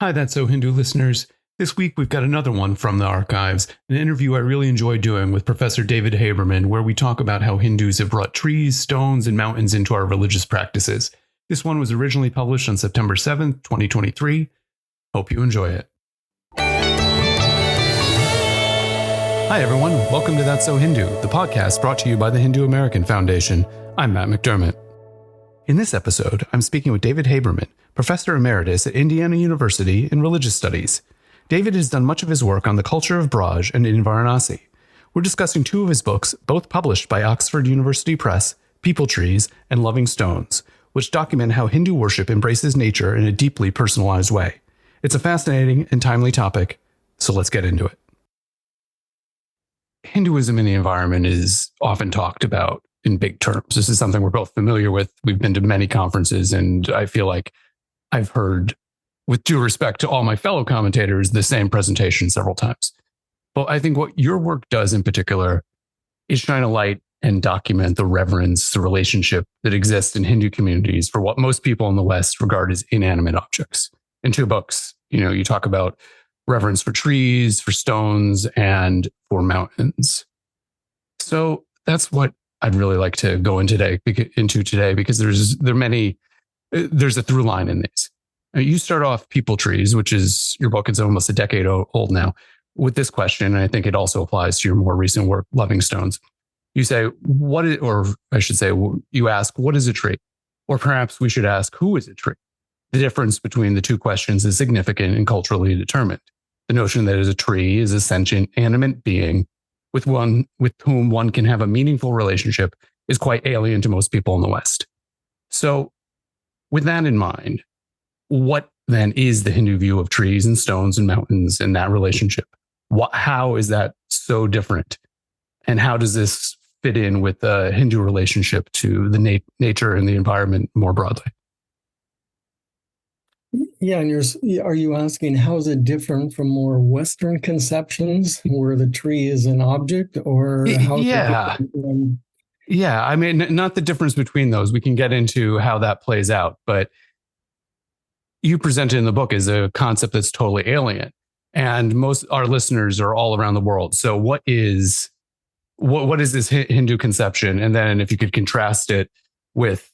Hi, That's So Hindu listeners. This week we've got another one from the archives, an interview I really enjoy doing with Professor David Haberman, where we talk about how Hindus have brought trees, stones, and mountains into our religious practices. This one was originally published on September 7th, 2023. Hope you enjoy it. Hi, everyone. Welcome to That's So Hindu, the podcast brought to you by the Hindu American Foundation. I'm Matt McDermott. In this episode, I'm speaking with David Haberman, Professor Emeritus at Indiana University in Religious Studies. David has done much of his work on the culture of Braj and in Varanasi. We're discussing two of his books, both published by Oxford University Press, People Trees and Loving Stones, which document how Hindu worship embraces nature in a deeply personalized way. It's a fascinating and timely topic, so let's get into it. Hinduism in the environment is often talked about in big terms. This is something we're both familiar with. We've been to many conferences, and I feel like I've heard, with due respect to all my fellow commentators, the same presentation several times. But I think what your work does in particular is shine a light and document the reverence, the relationship that exists in Hindu communities for what most people in the West regard as inanimate objects. In two books, you talk about reverence for trees, for stones, and for mountains. So that's what I'd really like to go into today because there's a through line in these. You start off People Trees, which is your book. It's almost a decade old now, with this question, and I think it also applies to your more recent work, Loving Stones. You say, you ask, what is a tree? Or perhaps we should ask, who is a tree? The difference between the two questions is significant and culturally determined. The notion that a tree is a sentient, animate being with whom one can have a meaningful relationship is quite alien to most people in the West. So with that in mind, what then is the Hindu view of trees and stones and mountains and that relationship? How is that so different? And how does this fit in with the Hindu relationship to the nature and the environment more broadly? Yeah, and are you asking how is it different from more Western conceptions where the tree is an object, or how? Yeah, I mean, not the difference between those. We can get into how that plays out, but you present it in the book as a concept that's totally alien, and most our listeners are all around the world. So, what is this Hindu conception? And then, if you could contrast it with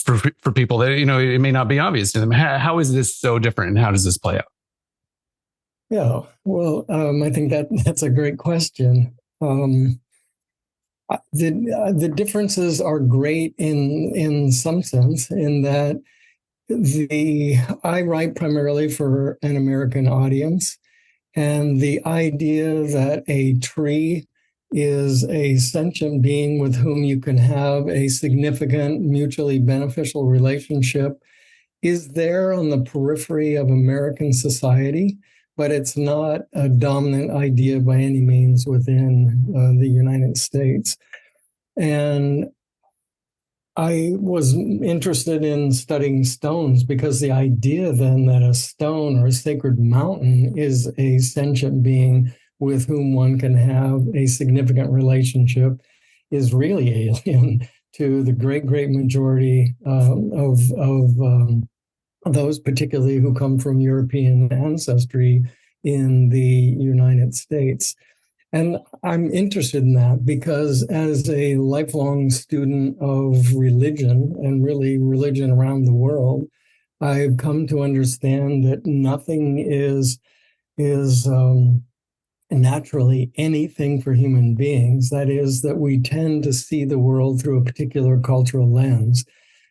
for people that, it may not be obvious to them. How is this so different and how does this play out? Yeah, well, I think that's a great question. The differences are great in some sense, in that I write primarily for an American audience, and the idea that a tree is a sentient being with whom you can have a significant, mutually beneficial relationship is there on the periphery of American society, but it's not a dominant idea by any means within the United States. And I was interested in studying stones because the idea then that a stone or a sacred mountain is a sentient being with whom one can have a significant relationship is really alien to the great majority of those, particularly who come from European ancestry in the United States. And I'm interested in that because as a lifelong student of religion, and really religion around the world, I've come to understand that nothing is naturally anything for human beings. That is, that we tend to see the world through a particular cultural lens.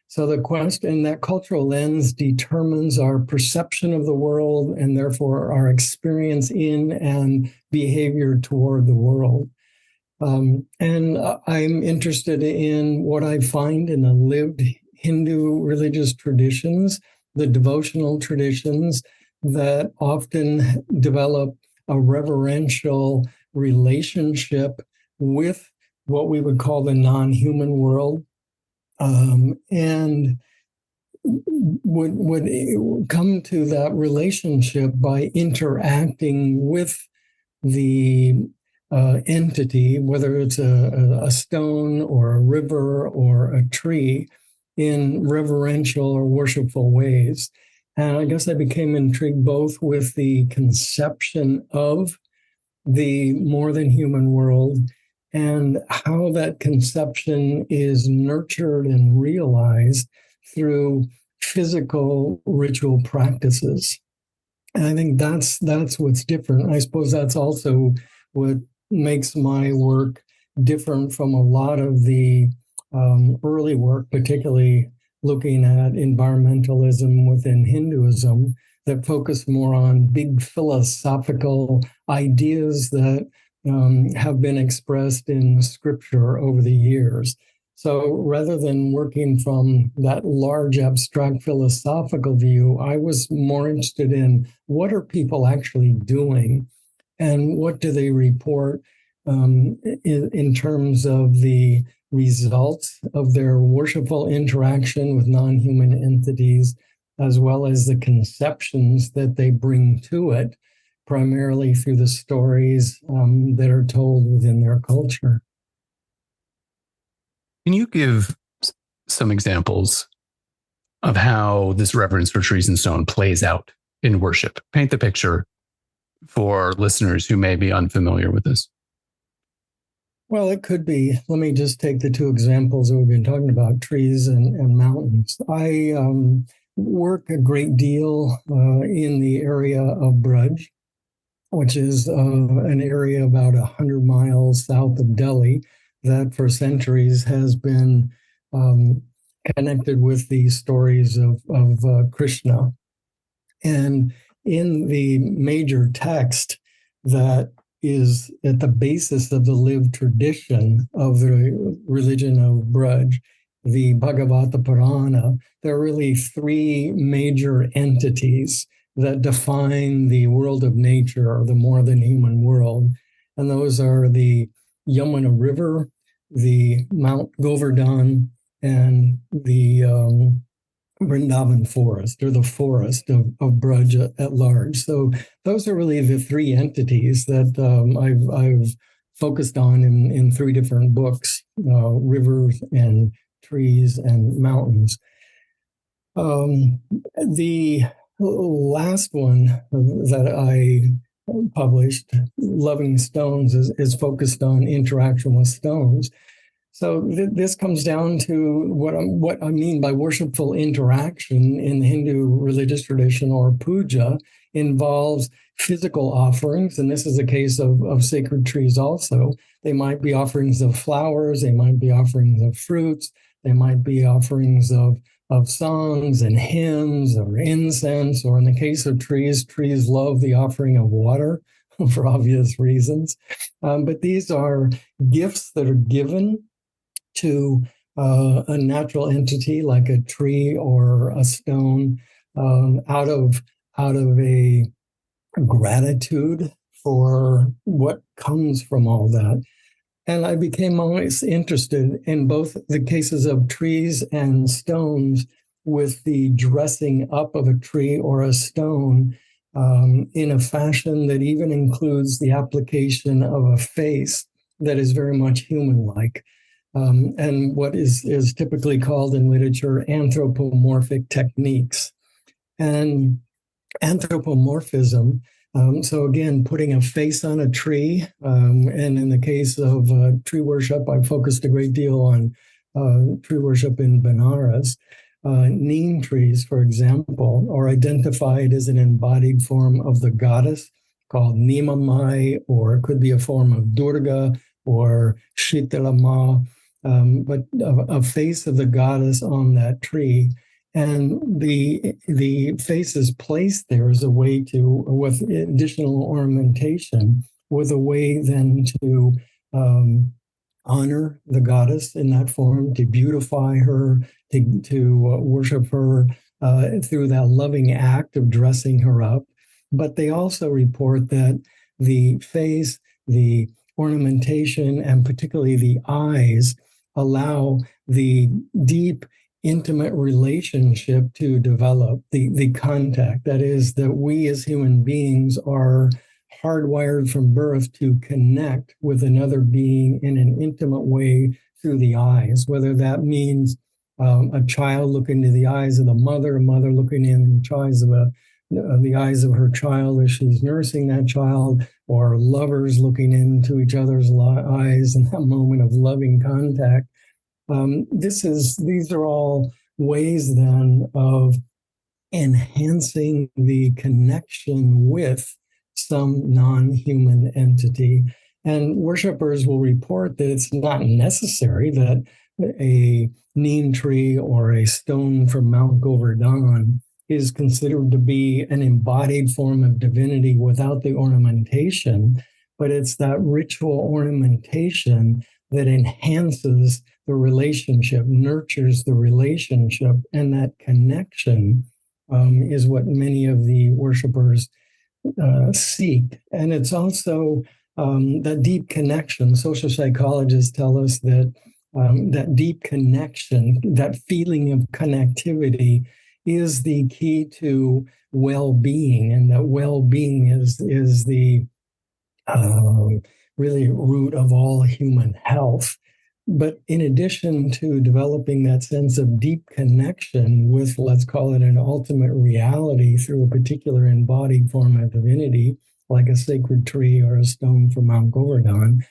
So that cultural lens determines our perception of the world and therefore our experience in and behavior toward the world. And I'm interested in what I find in the lived Hindu religious traditions, the devotional traditions that often develop a reverential relationship with what we would call the non-human world, and would come to that relationship by interacting with the entity, whether it's a stone or a river or a tree, in reverential or worshipful ways. And I guess I became intrigued both with the conception of the more than human world and how that conception is nurtured and realized through physical ritual practices. And I think that's what's different. I suppose that's also what makes my work different from a lot of the early work, particularly looking at environmentalism within Hinduism, that focus more on big philosophical ideas that have been expressed in scripture over the years. So rather than working from that large abstract philosophical view, I was more interested in what are people actually doing and what do they report in terms of the results of their worshipful interaction with non-human entities, as well as the conceptions that they bring to it, primarily through the stories that are told within their culture. Can you give some examples of how this reverence for trees and stone plays out in worship? Paint the picture for listeners who may be unfamiliar with this. Well, it could be. Let me just take the two examples that we've been talking about, trees and mountains. I work a great deal in the area of Brudge, which is an area about 100 miles south of Delhi that for centuries has been connected with the stories of Krishna. And in the major text that is at the basis of the lived tradition of the religion of Braj, the Bhagavata Purana, there are really three major entities that define the world of nature or the more than human world. And those are the Yamuna River, the Mount Govardhan, and the Vrindavan forest, or the forest of Braj at large. So those are really the three entities that I've focused on in three different books, rivers and trees and mountains. The last one that I published, Loving Stones, is focused on interaction with stones. So this comes down to what I mean by worshipful interaction in the Hindu religious tradition, or puja, involves physical offerings. And this is a case of sacred trees also. They might be offerings of flowers, they might be offerings of fruits, they might be offerings of songs and hymns or incense, or in the case of trees love the offering of water for obvious reasons. But these are gifts that are given to a natural entity like a tree or a stone out of a gratitude for what comes from all that. And I became always interested in both the cases of trees and stones, with the dressing up of a tree or a stone in a fashion that even includes the application of a face that is very much human-like. And what is typically called in literature anthropomorphic techniques. And anthropomorphism, so again, putting a face on a tree, and in the case of tree worship, I focused a great deal on tree worship in Benares. Neem trees, for example, are identified as an embodied form of the goddess called Nimamai, or it could be a form of Durga or Shitalama. But a face of the goddess on that tree, and the face is placed there as a way to, with additional ornamentation, with a way then to honor the goddess in that form, to beautify her, to worship her through that loving act of dressing her up. But they also report that the face, the ornamentation, and particularly the eyes, allow the deep, intimate relationship to develop, the contact. That is, that we as human beings are hardwired from birth to connect with another being in an intimate way through the eyes, whether that means a child looking into the eyes of the mother, a mother looking in the eyes of her child as she's nursing that child, or lovers looking into each other's eyes in that moment of loving contact. These are all ways then of enhancing the connection with some non-human entity. And worshipers will report that it's not necessary that a neem tree or a stone from Mount Govardhan is considered to be an embodied form of divinity without the ornamentation, but it's that ritual ornamentation that enhances the relationship, nurtures the relationship, and that connection is what many of the worshipers seek. And it's also that deep connection. Social psychologists tell us that that deep connection, that feeling of connectivity, is the key to well-being, and that well-being is the really root of all human health. But in addition to developing that sense of deep connection with, let's call it, an ultimate reality through a particular embodied form of divinity, like a sacred tree or a stone from Mount Govardhan,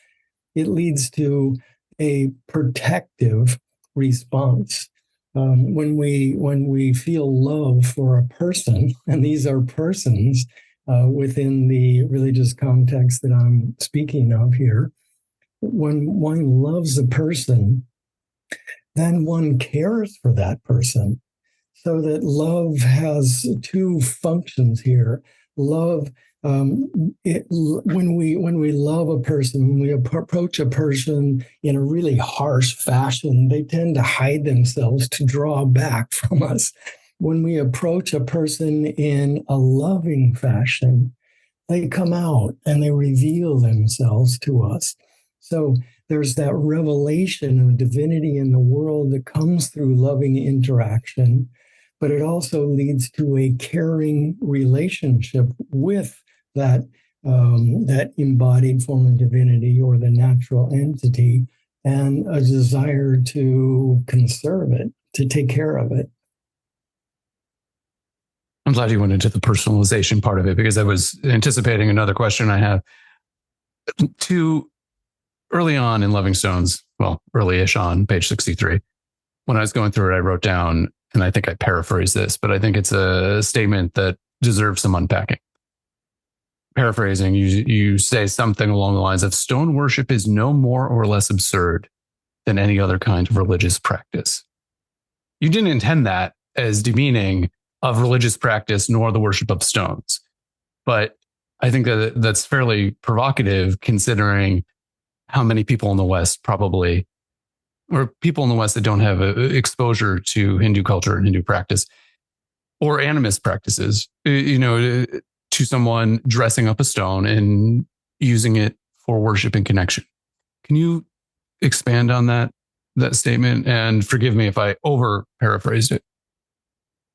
it leads to a protective response. When we feel love for a person, and these are persons within the religious context that I'm speaking of here, when one loves a person, then one cares for that person. So that love has two functions here. Love, when we love a person, when we approach a person in a really harsh fashion, they tend to hide themselves to draw back from us. When we approach a person in a loving fashion, they come out and they reveal themselves to us. So there's that revelation of divinity in the world that comes through loving interaction, but it also leads to a caring relationship with that embodied form of divinity or the natural entity, and a desire to conserve it, to take care of it. I'm glad you went into the personalization part of it, because I was anticipating another question I have. Early on in Loving Stones, well, early-ish on page 63, when I was going through it, I wrote down, and I think I paraphrase this, but I think it's a statement that deserves some unpacking. Paraphrasing, you say something along the lines of, stone worship is no more or less absurd than any other kind of religious practice. You didn't intend that as demeaning of religious practice nor the worship of stones. But I think that that's fairly provocative, considering how many people in the West probably, or people in the West that don't have exposure to Hindu culture and Hindu practice or animist practices, to someone dressing up a stone and using it for worship and connection. Can you expand on that statement? And forgive me if I over paraphrased it.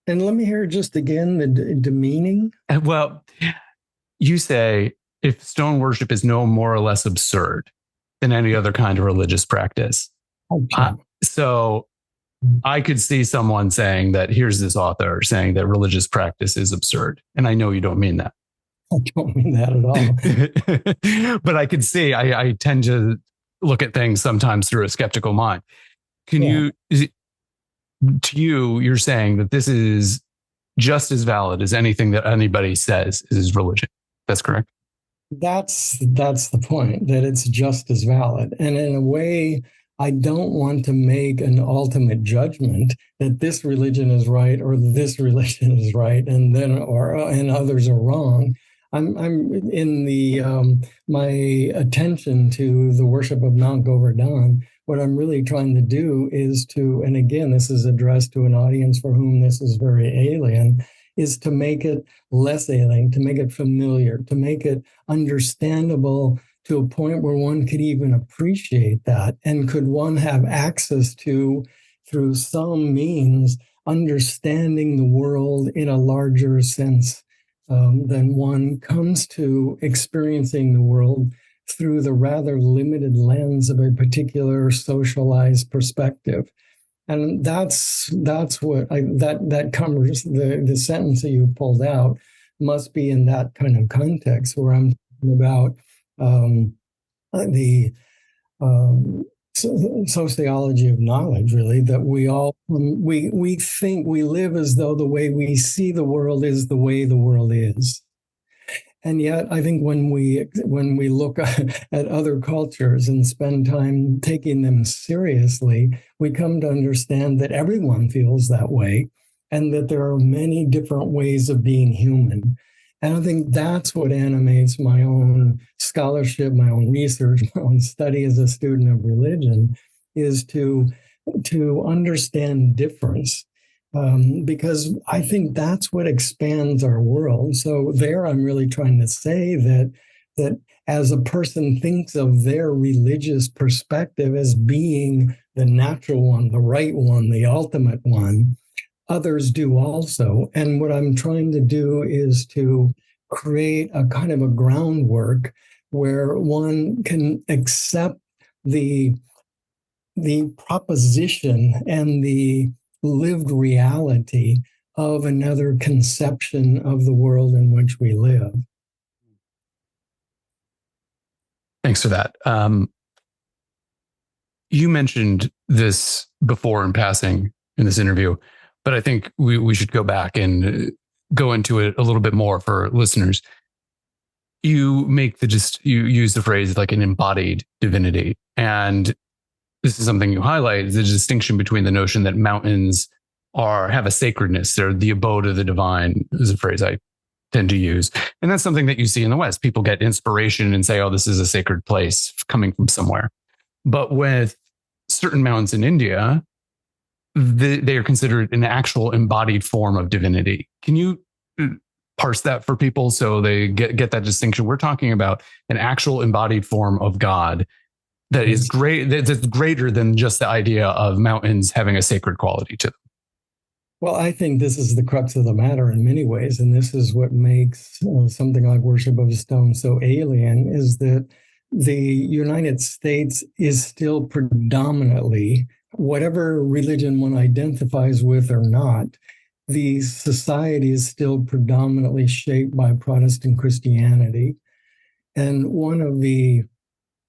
And let me hear just again the demeaning. Well, you say if stone worship is no more or less absurd than any other kind of religious practice. Okay. So I could see someone saying that, here's this author saying that religious practice is absurd. And I know you don't mean that. I don't mean that at all. But I could see, I tend to look at things sometimes through a skeptical mind. You're saying that this is just as valid as anything that anybody says is religion. That's correct? That's the point, that it's just as valid. And in a way, I don't want to make an ultimate judgment that this religion is right or this religion is right, and others are wrong. I'm in my attention to the worship of Mount Govardhan. What I'm really trying to do is to, and again, this is addressed to an audience for whom this is very alien, is to make it less alien, to make it familiar, to make it understandable to a point where one could even appreciate that. And could one have access to, through some means, understanding the world in a larger sense than one comes to experiencing the world through the rather limited lens of a particular socialized perspective. And that's what that covers the sentence that you pulled out must be in that kind of context where I'm talking about the sociology of knowledge, really, that we think we live as though the way we see the world is the way the world is. And yet, I think when we look at other cultures and spend time taking them seriously, we come to understand that everyone feels that way, and that there are many different ways of being human. And I think that's what animates my own scholarship, my own research, my own study as a student of religion, is to understand difference. Because I think that's what expands our world. So there, I'm really trying to say that as a person thinks of their religious perspective as being the natural one, the right one, the ultimate one, others do also. And what I'm trying to do is to create a kind of a groundwork where one can accept the proposition and the lived reality of another conception of the world in which we live. Thanks for that. You mentioned this before in passing in this interview, but I think we should go back and go into it a little bit more for listeners. You use the phrase like an embodied divinity. And this is something you highlight, the distinction between the notion that mountains have a sacredness. They're the abode of the divine, is a phrase I tend to use. And that's something that you see in the West. People get inspiration and say, oh, this is a sacred place coming from somewhere. But with certain mountains in India, they are considered an actual embodied form of divinity. Can you parse that for people so they get that distinction? We're talking about an actual embodied form of God that is great, that's greater than just the idea of mountains having a sacred quality to them. Well, I think this is the crux of the matter in many ways, and this is what makes something like worship of a stone so alien, is that the United States is still predominantly, whatever religion one identifies with or not, the society is still predominantly shaped by Protestant Christianity. And one of the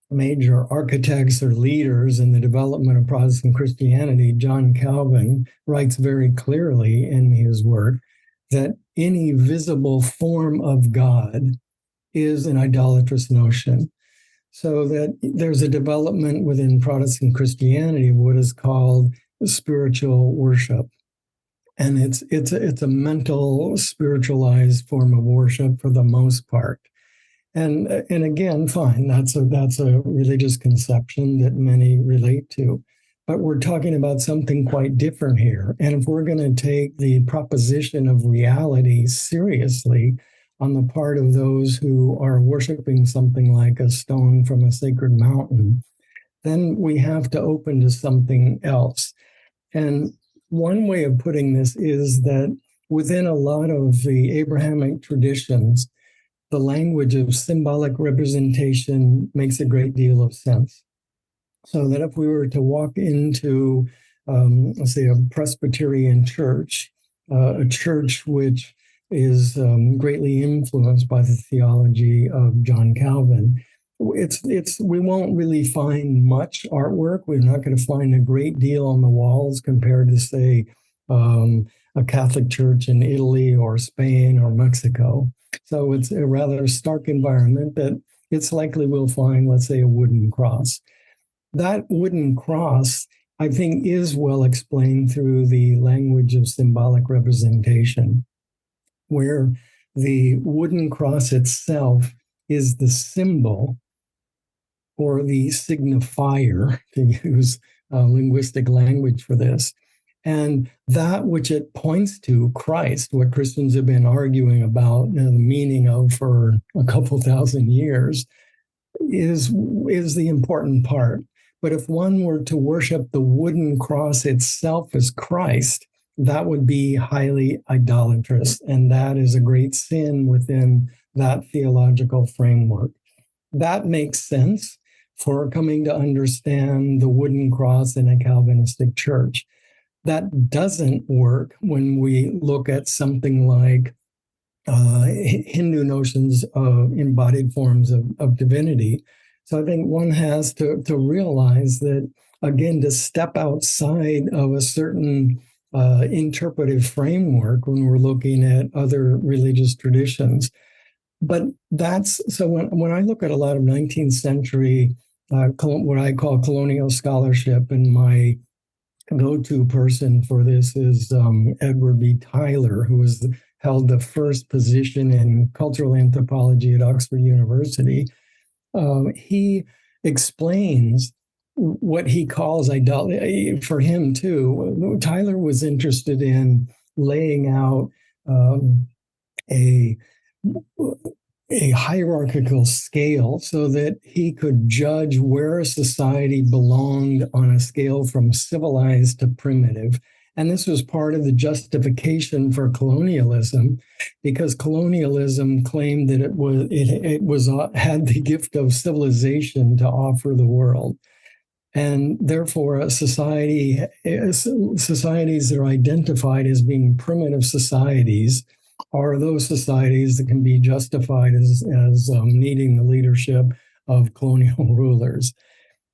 major architects or leaders in the development of Protestant Christianity, John Calvin, writes very clearly in his work that any visible form of God is an idolatrous notion. So that there's a development within Protestant Christianity of what is called spiritual worship. And it's a mental, spiritualized form of worship for the most part. And again, fine, that's a religious conception that many relate to. But we're talking about something quite different here. And if we're going to take the proposition of reality seriously on the part of those who are worshiping something like a stone from a sacred mountain, then we have to open to something else. And one way of putting this is that within a lot of the Abrahamic traditions, the language of symbolic representation makes a great deal of sense. So that if we were to walk into, let's say, a Presbyterian church, a church which is greatly influenced by the theology of John Calvin, we won't really find much artwork. We're not going to find a great deal on the walls compared to, say, a Catholic church in Italy or Spain or Mexico. So it's a rather stark environment, but it's likely we'll find, let's say, a wooden cross. That wooden cross, I think, is well explained through the language of symbolic representation, where the wooden cross itself is the symbol or the signifier, to use linguistic language for this. And that which it points to, Christ, what Christians have been arguing about the meaning of for a couple thousand years, is the important part. But if one were to worship the wooden cross itself as Christ, that would be highly idolatrous. And that is a great sin within that theological framework. That makes sense for coming to understand the wooden cross in a Calvinistic church. That doesn't work when we look at something like Hindu notions of embodied forms of divinity. So I think one has to realize that, again, to step outside of a certain interpretive framework when we're looking at other religious traditions. But that's so when I look at a lot of 19th century, what I call colonial scholarship, and my go-to person for this is Edward B. Tyler, who held the first position in cultural anthropology at Oxford University. He explains what he calls idolatry. For him, too, Tyler was interested in laying out a a hierarchical scale so that he could judge where a society belonged on a scale from civilized to primitive. And this was part of the justification for colonialism, because colonialism claimed that it had the gift of civilization to offer the world. And therefore, societies that are identified as being primitive societies are those societies that can be justified as needing the leadership of colonial rulers.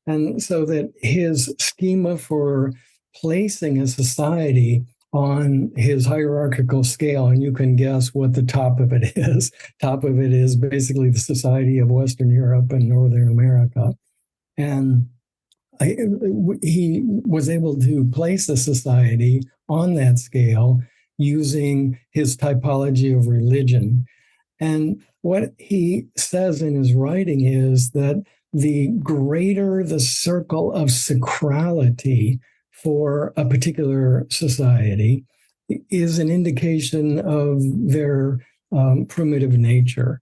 And so that his schema for placing a society on his hierarchical scale, and you can guess what the top of it is. Top of it is basically the society of Western Europe and Northern America. And he was able to place a society on that scale using his typology of religion. And what he says in his writing is that the greater the circle of sacrality for a particular society is an indication of their primitive nature.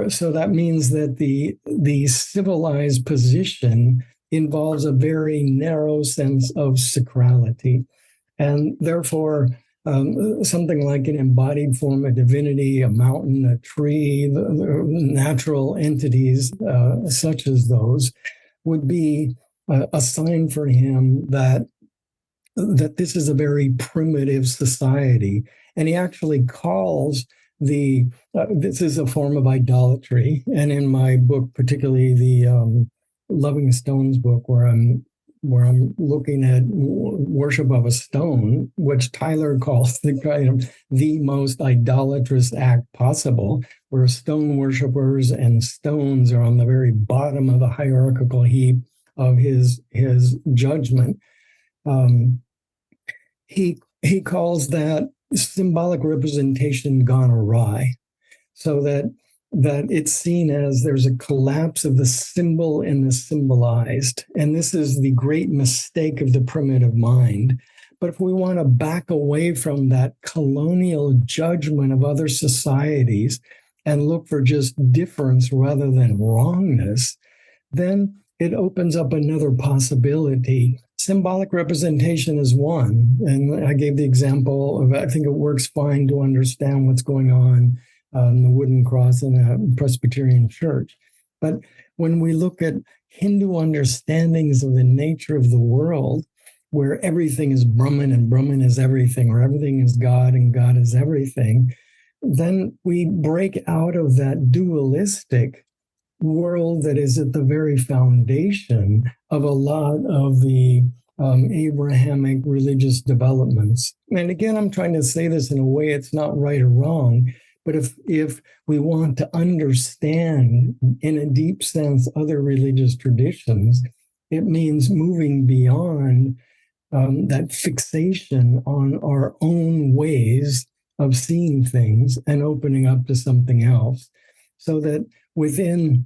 So that means that the civilized position involves a very narrow sense of sacrality. And therefore, something like an embodied form of divinity, a mountain, a tree, the natural entities such as those would be a sign for him that this is a very primitive society. And he actually calls this is a form of idolatry. And in my book, particularly the Loving Stones book, where I'm looking at worship of a stone, which Tyler calls the most idolatrous act possible, where stone worshipers and stones are on the very bottom of the hierarchical heap of his judgment. He calls that symbolic representation gone awry, so that it's seen as there's a collapse of the symbol and the symbolized. And this is the great mistake of the primitive mind. But if we want to back away from that colonial judgment of other societies and look for just difference rather than wrongness, then it opens up another possibility. Symbolic representation is one. And I gave the example of, I think it works fine to understand what's going on the wooden cross in a Presbyterian church. But when we look at Hindu understandings of the nature of the world, where everything is Brahman and Brahman is everything, or everything is God and God is everything, then we break out of that dualistic world that is at the very foundation of a lot of the Abrahamic religious developments. And again, I'm trying to say this in a way it's not right or wrong. But if we want to understand in a deep sense other religious traditions, it means moving beyond that fixation on our own ways of seeing things and opening up to something else. So that within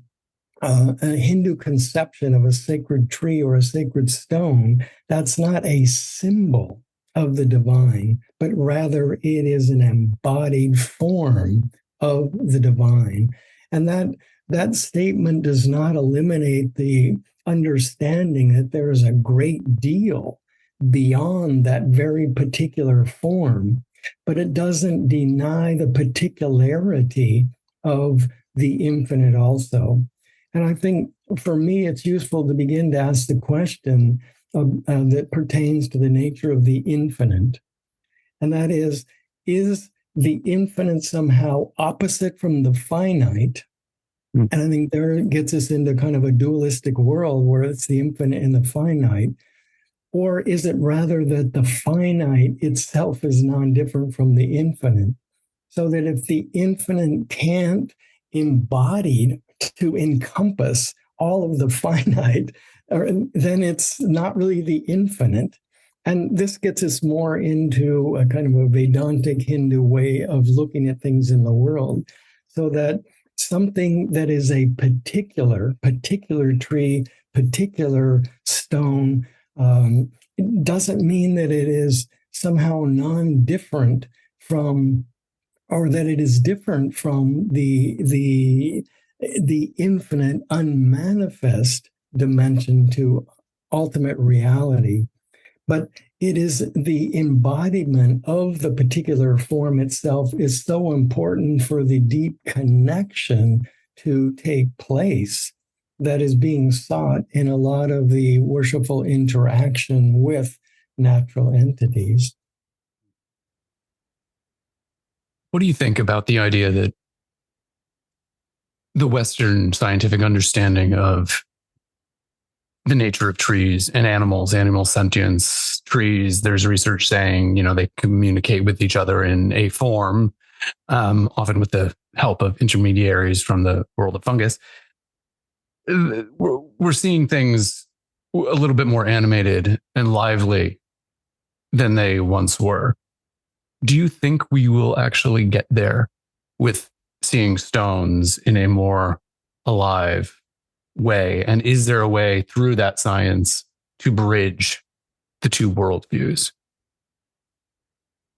a Hindu conception of a sacred tree or a sacred stone, that's not a symbol of the divine, but rather it is an embodied form of the divine. And that statement does not eliminate the understanding that there is a great deal beyond that very particular form, but it doesn't deny the particularity of the infinite also. And I think for me, it's useful to begin to ask the question, that pertains to the nature of the infinite. And that is the infinite somehow opposite from the finite? And I think there it gets us into kind of a dualistic world where it's the infinite and the finite. Or is it rather that the finite itself is non-different from the infinite? So that if the infinite can't embody to encompass all of the finite, then it's not really the infinite. And this gets us more into a kind of a Vedantic Hindu way of looking at things in the world, so that something that is a particular tree, particular stone, doesn't mean that it is somehow non-different from, or that it is different from the infinite, unmanifest dimension to ultimate reality. But it is the embodiment of the particular form itself is so important for the deep connection to take place that is being sought in a lot of the worshipful interaction with natural entities. What do you think about the idea that the Western scientific understanding of the nature of trees and animals, animal sentience, trees, there's research saying, they communicate with each other in a form, often with the help of intermediaries from the world of fungus. We're seeing things a little bit more animated and lively than they once were. Do you think we will actually get there with seeing stones in a more alive way? And is there a way through that science to bridge the two worldviews?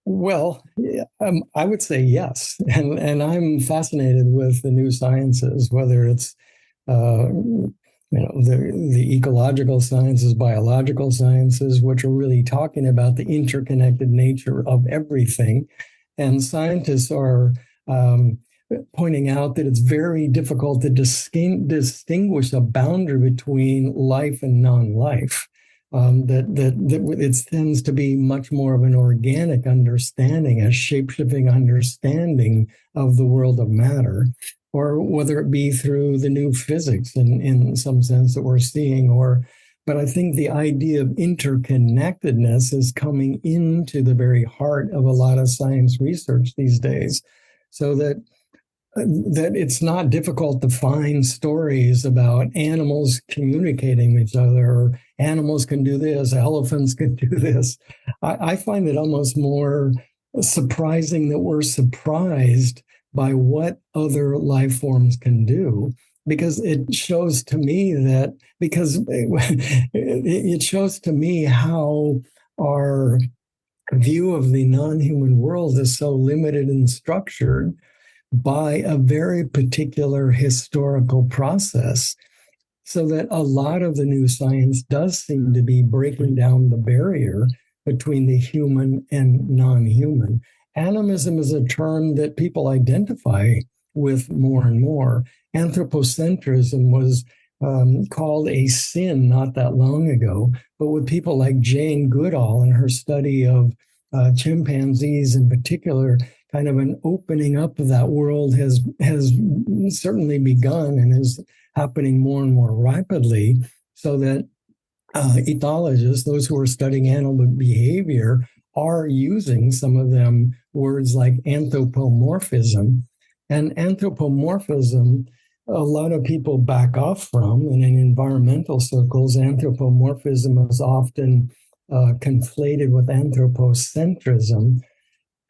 Well, I would say yes. And I'm fascinated with the new sciences, whether it's the ecological sciences, biological sciences, which are really talking about the interconnected nature of everything. And scientists are pointing out that it's very difficult to distinguish a boundary between life and non-life. That it tends to be much more of an organic understanding, a shape-shifting understanding of the world of matter, or whether it be through the new physics in some sense that we're seeing, but I think the idea of interconnectedness is coming into the very heart of a lot of science research these days, so that it's not difficult to find stories about animals communicating with each other, or animals can do this, elephants can do this. I find it almost more surprising that we're surprised by what other life forms can do, because it shows to me how our view of the non-human world is so limited and structured by a very particular historical process, so that a lot of the new science does seem to be breaking down the barrier between the human and non-human. Animism is a term that people identify with more and more. Anthropocentrism was called a sin not that long ago, but with people like Jane Goodall and her study of chimpanzees in particular, kind of an opening up of that world has certainly begun and is happening more and more rapidly, so that ethologists, those who are studying animal behavior, are using some of them words like anthropomorphism. And anthropomorphism, a lot of people back off from, and in environmental circles, anthropomorphism is often conflated with anthropocentrism.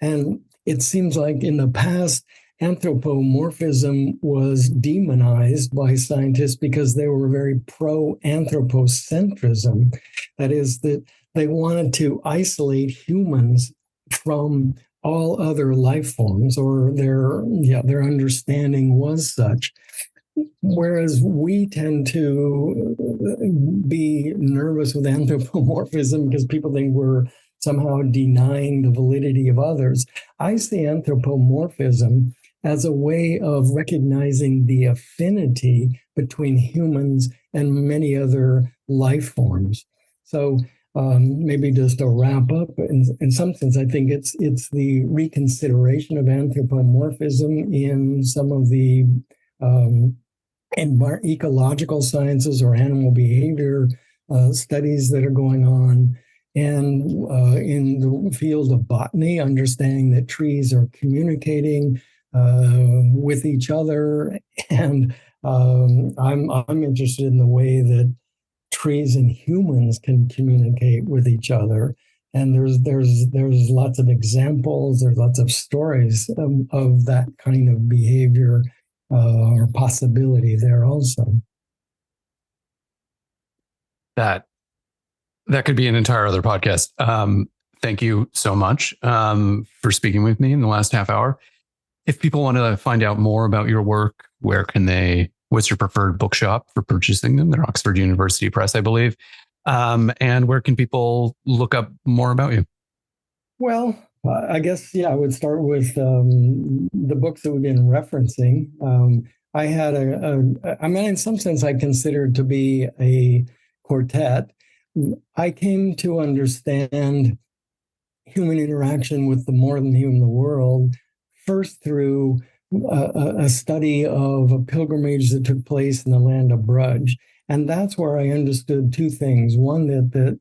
And it seems like in the past, anthropomorphism was demonized by scientists because they were very pro-anthropocentrism. That is, that they wanted to isolate humans from all other life forms, or their understanding was such. Whereas we tend to be nervous with anthropomorphism because people think we're somehow denying the validity of others. I see anthropomorphism as a way of recognizing the affinity between humans and many other life forms. So maybe just a wrap up. In some sense, I think it's the reconsideration of anthropomorphism in some of the ecological sciences or animal behavior studies that are going on. And in the field of botany, understanding that trees are communicating with each other. And I'm interested in the way that trees and humans can communicate with each other. And there's lots of examples, there's lots of stories of that kind of behavior or possibility there also. That could be an entire other podcast. Thank you so much for speaking with me in the last half hour. If people want to find out more about your work, what's your preferred bookshop for purchasing them? They're Oxford University Press, I believe. And where can people look up more about you? Well, I guess, I would start with the books that we've been referencing. I had in some sense, I consider it to be a quartet. I came to understand human interaction with the more than human world first through a study of a pilgrimage that took place in the land of Brudge. And that's where I understood two things. One, that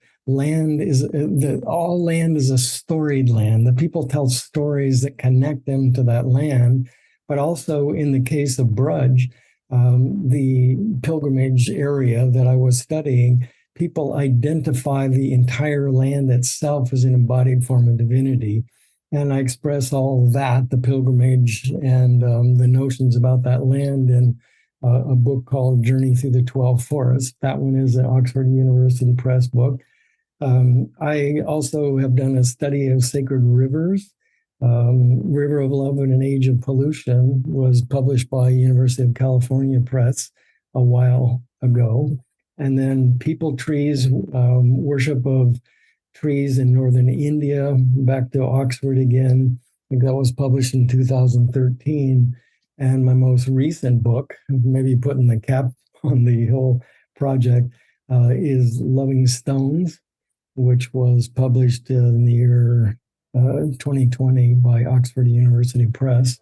all land is a storied land. The people tell stories that connect them to that land. But also in the case of Brudge, the pilgrimage area that I was studying, people identify the entire land itself as an embodied form of divinity. And I express all of that, the pilgrimage and the notions about that land in a book called Journey Through the 12 Forests. That one is an Oxford University Press book. I also have done a study of sacred rivers. River of Love in an Age of Pollution was published by University of California Press a while ago. And then People, Trees, Worship of Trees in Northern India, back to Oxford again. I think that was published in 2013. And my most recent book, maybe putting the cap on the whole project, is Loving Stones, which was published in the year 2020 by Oxford University Press.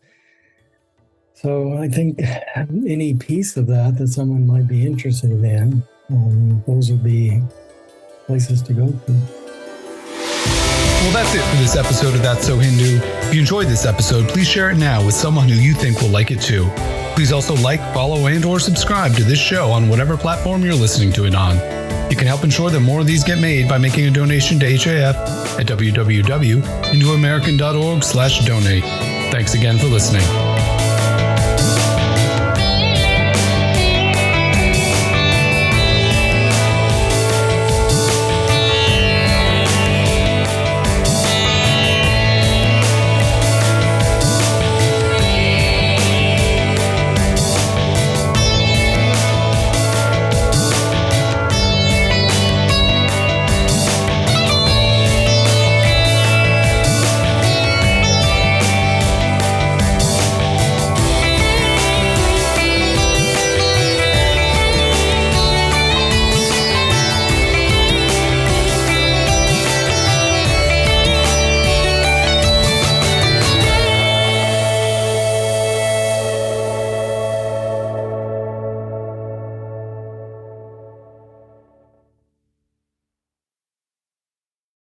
So I think any piece of that someone might be interested in, those would be places to go to. Well, that's it for this episode of That's So Hindu. If you enjoyed this episode, please share it now with someone who you think will like it too. Please also like, follow, and or subscribe to this show on whatever platform you're listening to it on. You can help ensure that more of these get made by making a donation to HAF at www.hinduamerican.org/donate. Thanks again for listening.